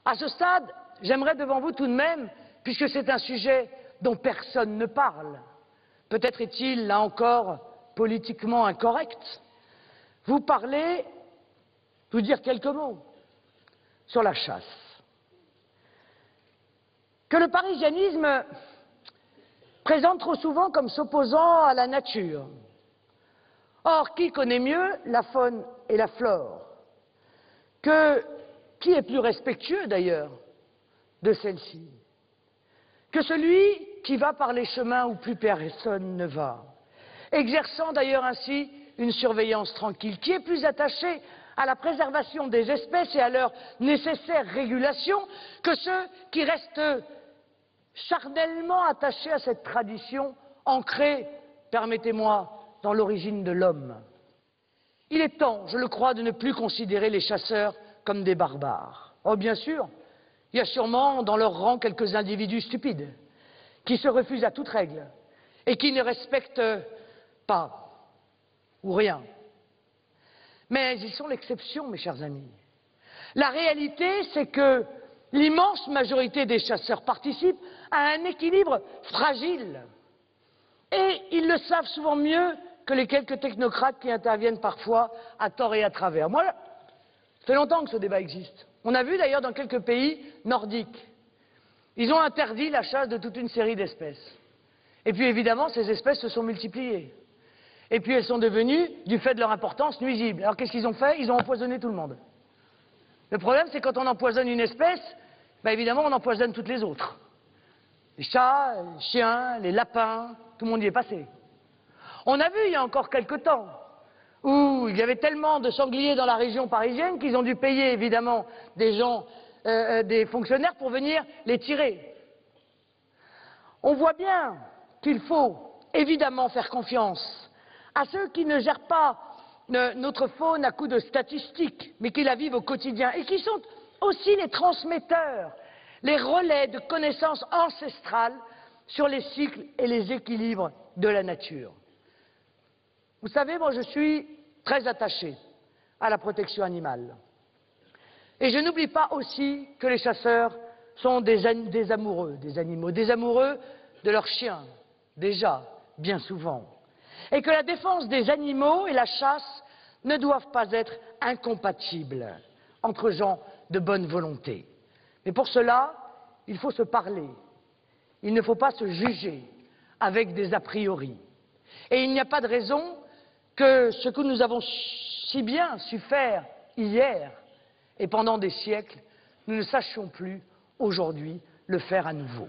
À ce stade, j'aimerais devant vous tout de même, puisque c'est un sujet dont personne ne parle, peut-être est-il là encore politiquement incorrect, vous dire quelques mots sur la chasse. Que le parisianisme présente trop souvent comme s'opposant à la nature. Or, qui connaît mieux la faune et la flore? Qui est plus respectueux d'ailleurs de celle-ci que celui qui va par les chemins où plus personne ne va, exerçant d'ailleurs ainsi une surveillance tranquille? Qui est plus attaché à la préservation des espèces et à leur nécessaire régulation que ceux qui restent charnellement attachés à cette tradition ancrée, permettez-moi, dans l'origine de l'homme? Il est temps, je le crois, de ne plus considérer les chasseurs comme des barbares. Oh, bien sûr, il y a sûrement dans leur rang quelques individus stupides qui se refusent à toute règle et qui ne respectent pas ou rien. Mais ils sont l'exception, mes chers amis. La réalité, c'est que l'immense majorité des chasseurs participent à un équilibre fragile. Et ils le savent souvent mieux que les quelques technocrates qui interviennent parfois à tort et à travers. Moi, ça fait longtemps que ce débat existe. On a vu d'ailleurs dans quelques pays nordiques. Ils ont interdit la chasse de toute une série d'espèces. Et puis évidemment, ces espèces se sont multipliées. Et puis elles sont devenues, du fait de leur importance, nuisibles. Alors qu'est-ce qu'ils ont fait? Ils ont empoisonné tout le monde. Le problème, c'est quand on empoisonne une espèce, ben évidemment, on empoisonne toutes les autres. Les chats, les chiens, les lapins, tout le monde y est passé. On a vu il y a encore quelque temps où il y avait tellement de sangliers dans la région parisienne qu'ils ont dû payer évidemment des gens, des fonctionnaires pour venir les tirer. On voit bien qu'il faut évidemment faire confiance à ceux qui ne gèrent pas notre faune à coups de statistiques, mais qui la vivent au quotidien et qui sont aussi les transmetteurs, les relais de connaissances ancestrales sur les cycles et les équilibres de la nature. Vous savez, moi je suis très attaché à la protection animale. Et je n'oublie pas aussi que les chasseurs sont des amoureux des animaux, des amoureux de leurs chiens, déjà, bien souvent. Et que la défense des animaux et la chasse ne doivent pas être incompatibles entre gens de bonne volonté. Mais pour cela, il faut se parler. Il ne faut pas se juger avec des a priori. Et il n'y a pas de raison que ce que nous avons si bien su faire hier et pendant des siècles, nous ne sachions plus aujourd'hui le faire à nouveau.